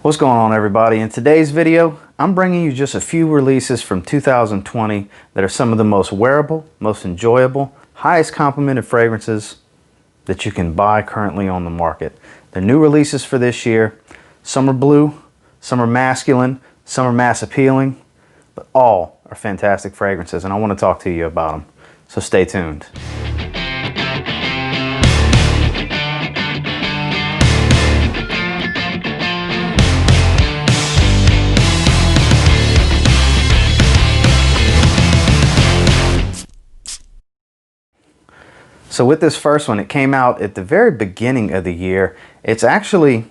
What's going on, everybody? In today's video, I'm bringing you just a few releases from 2020 that are some of the most wearable, most enjoyable, highest complimented fragrances that you can buy currently on the market. They're new releases for this year. Some are blue, some are masculine, some are mass appealing, but all are fantastic fragrances, and I want to talk to you about them. So stay tuned. So with this first one, it came out at the very beginning of the year. It's actually,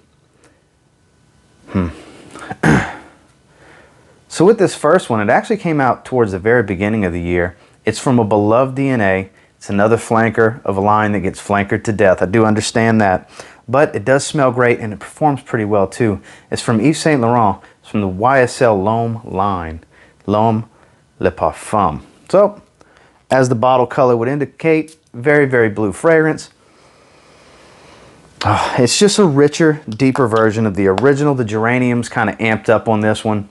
So with this first one, it actually came out towards the very beginning of the year. It's from a beloved DNA. It's another flanker of a line that gets flankered to death. I do understand that, but it does smell great and it performs pretty well too. It's from Yves Saint Laurent. It's from the YSL L'Homme line, Lom Lipof Thumb. So, as the bottle color would indicate, very, very blue fragrance. It's just a richer, deeper version of the original. The geraniums kind of amped up on this one.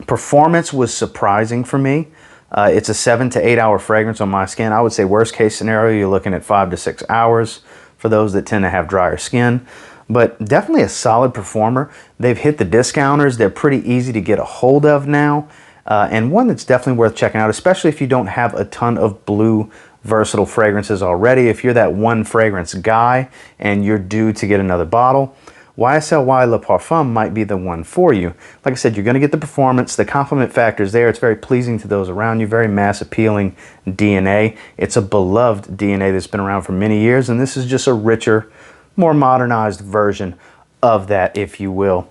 Performance was surprising for me. It's a 7 to 8 hour fragrance on my skin. I would say worst case scenario, you're looking at 5 to 6 hours for those that tend to have drier skin. But definitely a solid performer. They've hit the discounters. They're pretty easy to get a hold of now. And one that's definitely worth checking out, especially if you don't have a ton of blue versatile fragrances already. If you're that one fragrance guy and you're due to get another bottle, YSL Le Parfum might be the one for you. Like I said, you're going to get the performance, the compliment factors there. It's very pleasing to those around you, very mass appealing DNA. It's a beloved DNA that's been around for many years, and this is just a richer, more modernized version of that, if you will.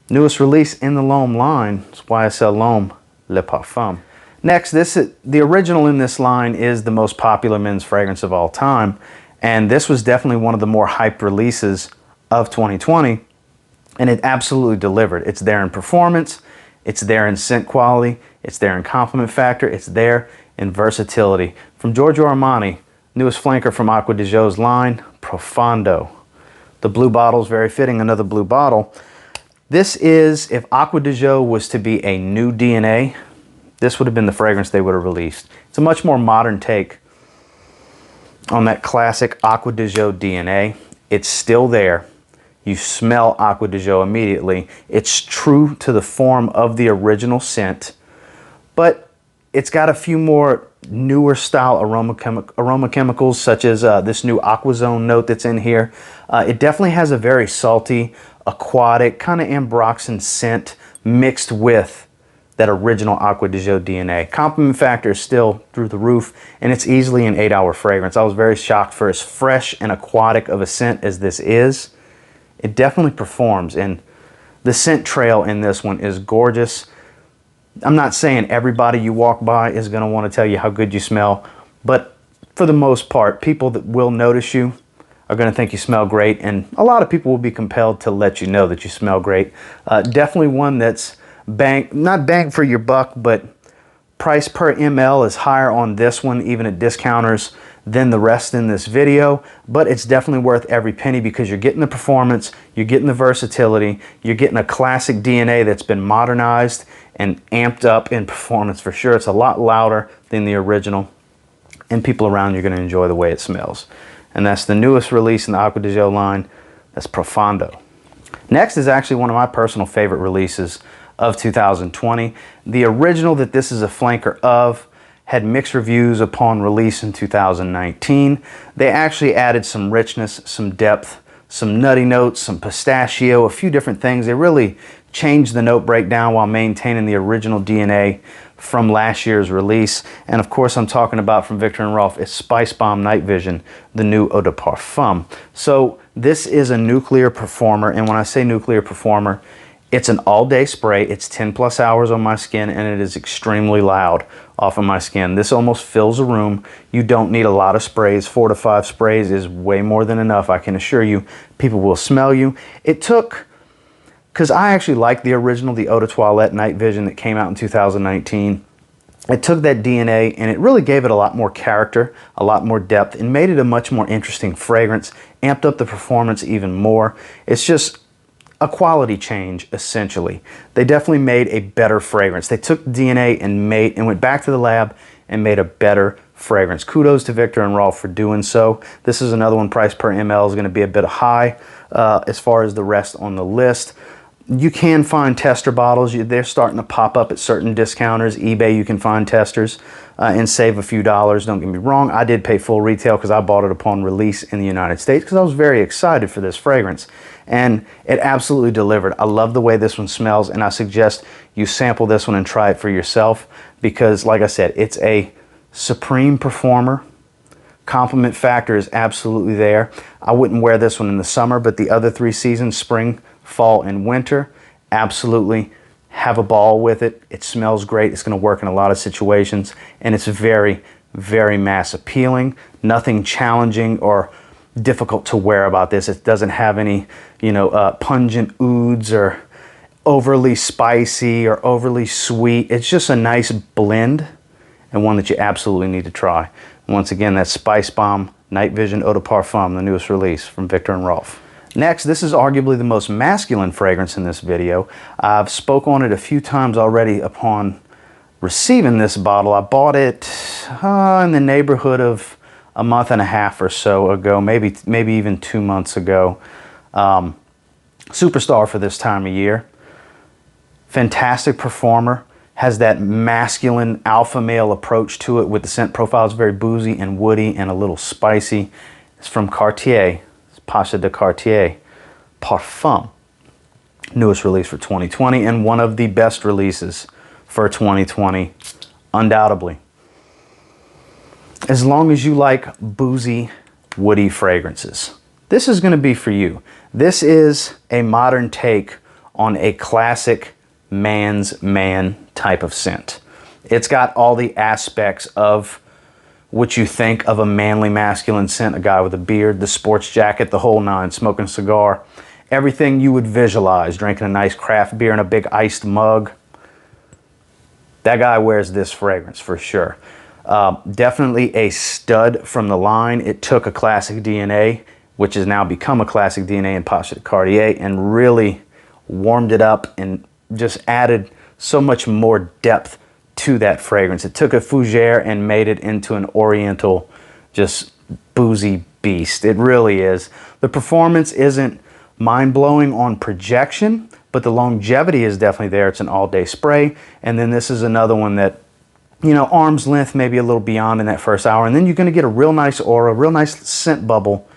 Newest release in the L'Homme line is YSL L'Homme Lipof Thumb. Next, the original in this line is the most popular men's fragrance of all time, and this was definitely one of the more hyped releases of 2020, and it absolutely delivered. It's there in performance, it's there in scent quality, it's there in compliment factor, it's there in versatility. From Giorgio Armani, newest flanker from Acqua di Gio's line, Profondo. The blue bottle is very fitting, another blue bottle. This is, if Acqua di Gio was to be a new DNA, this would have been the fragrance they would have released. It's a much more modern take on that classic Acqua di Gio DNA. It's still there. You smell Acqua di Gio immediately. It's true to the form of the original scent, but it's got a few more newer style aroma chemicals, such as this new Aquazone note that's in here. It definitely has a very salty, aquatic, kind of ambroxan scent mixed with that original Acqua di Gio DNA. Compliment factor is still through the roof, and it's easily an 8 hour fragrance. I was very shocked for as fresh and aquatic of a scent as this is. It definitely performs, and the scent trail in this one is gorgeous. I'm not saying everybody you walk by is going to want to tell you how good you smell, but for the most part, people that will notice you are going to think you smell great, and a lot of people will be compelled to let you know that you smell great. Definitely one that's not bang for your buck, but price per ml is higher on this one, even at discounters, than the rest in this video, but it's definitely worth every penny because you're getting the performance, you're getting the versatility, you're getting a classic DNA that's been modernized and amped up in performance for sure. It's a lot louder than the original, and people around you are going to enjoy the way it smells. And that's the newest release in the Acqua di Gio line. That's Profondo. Next is actually one of my personal favorite releases of 2020. The original that this is a flanker of had mixed reviews upon release in 2019. They actually added some richness, some depth, some nutty notes, some pistachio, a few different things. They really changed the note breakdown while maintaining the original DNA from last year's release. And of course, I'm talking about from Viktor & Rolf, it's Spice Bomb Night Vision, the new eau de parfum. So this is a nuclear performer, and when I say nuclear performer, it's an all-day spray. It's 10 plus hours on my skin, and it is extremely loud off of my skin. This almost fills a room. You don't need a lot of sprays. 4 to 5 sprays is way more than enough. I can assure you, people will smell you. It took, because I actually like the original, the Eau de Toilette Night Vision that came out in 2019. It took that DNA and it really gave it a lot more character, a lot more depth, and made it a much more interesting fragrance, amped up the performance even more. It's just a quality change, essentially. They definitely made a better fragrance. They took DNA and went back to the lab and made a better fragrance. Kudos to Viktor and Rolf for doing so. This is another one, price per ml is going to be a bit high as far as the rest on the list. You can find tester bottles. They're starting to pop up at certain discounters. eBay, you can find testers and save a few dollars. Don't get me wrong. I did pay full retail because I bought it upon release in the United States because I was very excited for this fragrance. And it absolutely delivered. I love the way this one smells, and I suggest you sample this one and try it for yourself because, like I said, it's a supreme performer. Compliment factor is absolutely there. I wouldn't wear this one in the summer, but the other 3 seasons, spring, fall, and winter, absolutely have a ball with it. It smells great. It's going to work in a lot of situations, and it's very, very mass appealing. Nothing challenging or difficult to wear about this. It doesn't have any, pungent ouds or overly spicy or overly sweet. It's just a nice blend and one that you absolutely need to try. Once again, that's Spice Bomb Night Vision Eau de Parfum, the newest release from Viktor and Rolf. Next, this is arguably the most masculine fragrance in this video. I've spoke on it a few times already upon receiving this bottle. I bought it in the neighborhood of a month and a half or so ago, maybe even 2 months ago. Superstar for this time of year. Fantastic performer. Has that masculine alpha male approach to it with the scent profile. It's very boozy and woody and a little spicy. It's from Cartier. It's Pacha de Cartier Parfum. Newest release for 2020 and one of the best releases for 2020, undoubtedly. As long as you like boozy, woody fragrances, this is going to be for you. This is a modern take on a classic man's man type of scent. It's got all the aspects of what you think of a manly masculine scent. A guy with a beard, the sports jacket, the whole nine, smoking a cigar. Everything you would visualize, drinking a nice craft beer in a big iced mug. That guy wears this fragrance for sure. Definitely a stud from the line. It took a classic DNA, which has now become a classic DNA in Pacha de Cartier, and really warmed it up and just added so much more depth to that fragrance. It took a fougere and made it into an oriental, just boozy beast. It really is. The performance isn't mind-blowing on projection, but the longevity is definitely there. It's an all-day spray. And then this is another one that, arm's length, maybe a little beyond in that first hour. And then you're going to get a real nice aura, a real nice scent bubble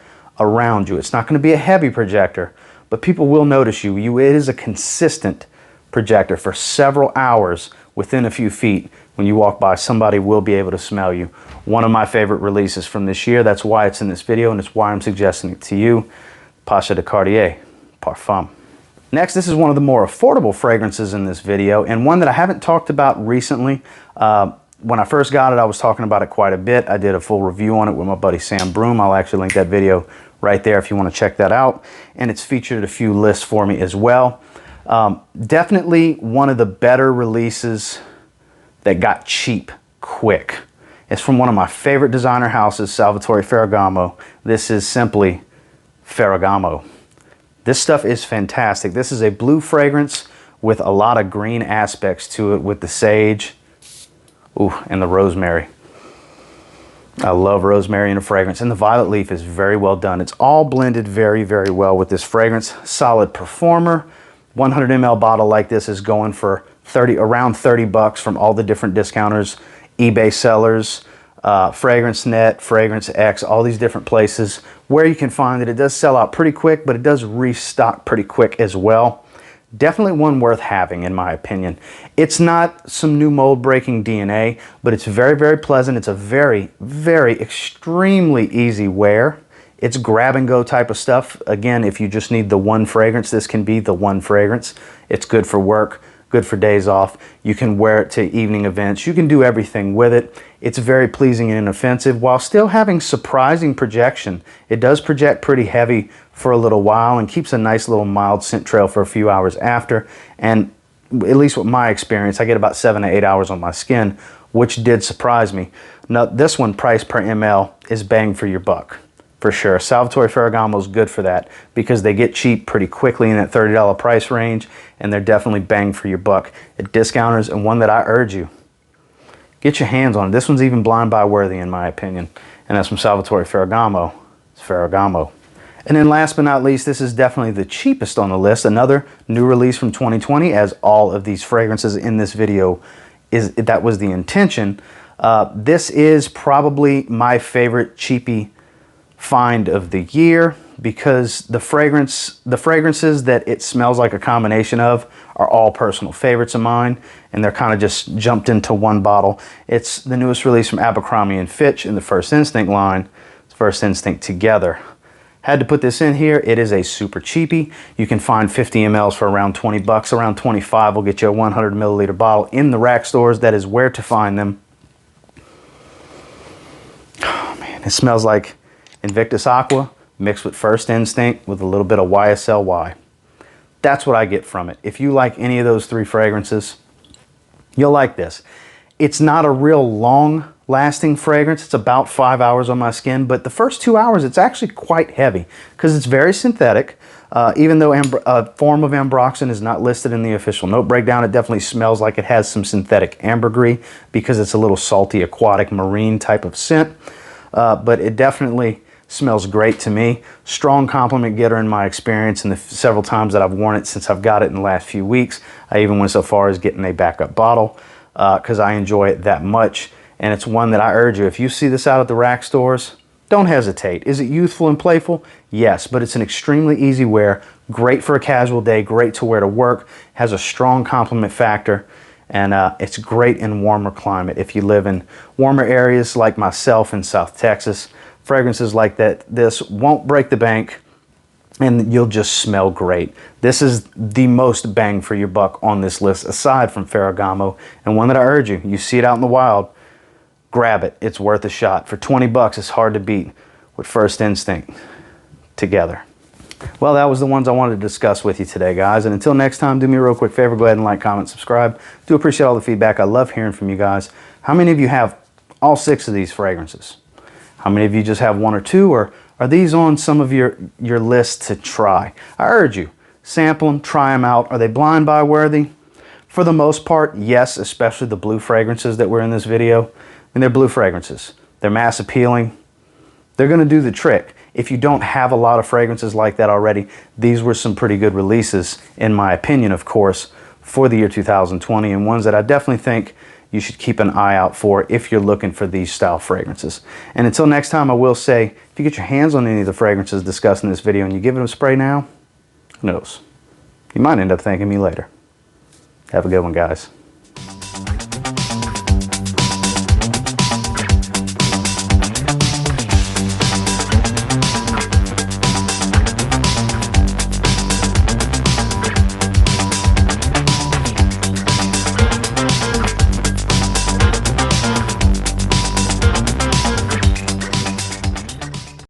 around you. It's not going to be a heavy projector, but people will notice you. It is a consistent projector for several hours within a few feet. When you walk by, somebody will be able to smell you. One of my favorite releases from this year. That's why it's in this video, and it's why I'm suggesting it to you. Pacha de Cartier Parfum. Next, this is one of the more affordable fragrances in this video, and one that I haven't talked about recently. When I first got it, I was talking about it quite a bit. I did a full review on it with my buddy Sam Broom. I'll actually link that video right there if you want to check that out. And it's featured a few lists for me as well. Definitely one of the better releases that got cheap quick. It's from one of my favorite designer houses, Salvatore Ferragamo. This is simply Ferragamo. This stuff is fantastic. This is a blue fragrance with a lot of green aspects to it with the sage, and the rosemary. I love rosemary in a fragrance, and the violet leaf is very well done. It's all blended very, very well with this fragrance. Solid performer. 100 ml bottle like this is going for around 30 bucks from all the different discounters, eBay sellers, Fragrance Net, Fragrance X, all these different places where you can find it. It does sell out pretty quick, but it does restock pretty quick as well. Definitely one worth having, in my opinion. It's not some new mold breaking DNA, but it's very, very pleasant. It's a very, very extremely easy wear. It's grab and go type of stuff. Again, if you just need the one fragrance, this can be the one fragrance. It's good for work, good for days off. You can wear it to evening events. You can do everything with it. It's very pleasing and inoffensive while still having surprising projection. It does project pretty heavy for a little while and keeps a nice little mild scent trail for a few hours after. And at least with my experience, I get about 7 to 8 hours on my skin, which did surprise me. Now, this one, price per ml, is bang for your buck. for sure. Salvatore Ferragamo is good for that because they get cheap pretty quickly in that $30 price range, and they're definitely bang for your buck at discounters, and one that I urge you, get your hands on. This one's even blind buy worthy in my opinion, and that's from Salvatore Ferragamo. It's Ferragamo. And then last but not least, this is definitely the cheapest on the list. Another new release from 2020, as all of these fragrances in this video, that was the intention. This is probably my favorite cheapie find of the year because the fragrances that it smells like a combination of are all personal favorites of mine, and they're kind of just jumped into one bottle. It's the newest release from Abercrombie & Fitch in the First Instinct line. It's First Instinct Together. Had to put this in here. It is a super cheapie. You can find 50 mLs for around 20 bucks. Around 25 will get you a 100 milliliter bottle in the rack stores. That is where to find them. Oh man, it smells like Invictus Aqua mixed with First Instinct with a little bit of YSL. That's what I get from it. If you like any of those three fragrances, you'll like this. It's not a real long lasting fragrance. It's about 5 hours on my skin, but the first 2 hours it's actually quite heavy because it's very synthetic. Even though a form of ambroxan is not listed in the official note breakdown, it definitely smells like it has some synthetic ambergris because it's a little salty, aquatic, marine type of scent. But it definitely smells great to me. Strong compliment getter in my experience, and the several times that I've worn it since I've got it in the last few weeks. I even went so far as getting a backup bottle because I enjoy it that much. And it's one that I urge you, if you see this out at the rack stores, don't hesitate. Is it youthful and playful? Yes, but it's an extremely easy wear, great for a casual day, great to wear to work, has a strong compliment factor, and it's great in warmer climate. If you live in warmer areas like myself in South Texas, fragrances like this won't break the bank, and you'll just smell great. This is the most bang for your buck on this list, aside from Ferragamo, and one that I urge you, you see it out in the wild, grab it. It's worth a shot. For 20 bucks, it's hard to beat with First Instinct Together. Well, that was the ones I wanted to discuss with you today, guys. And until next time, do me a real quick favor. Go ahead and like, comment, subscribe. Do appreciate all the feedback. I love hearing from you guys. How many of you have all 6 of these fragrances? How many of you just have 1 or 2? Or are these on some of your list to try? I urge you, sample them, try them out. Are they blind buy worthy? For the most part, yes, especially the blue fragrances that were in this video. And they're blue fragrances. They're mass appealing. They're going to do the trick. If you don't have a lot of fragrances like that already, these were some pretty good releases, in my opinion, of course, for the year 2020, and ones that I definitely think you should keep an eye out for if you're looking for these style fragrances. And until next time, I will say, if you get your hands on any of the fragrances discussed in this video and you give it a spray now, who knows? You might end up thanking me later. Have a good one, guys.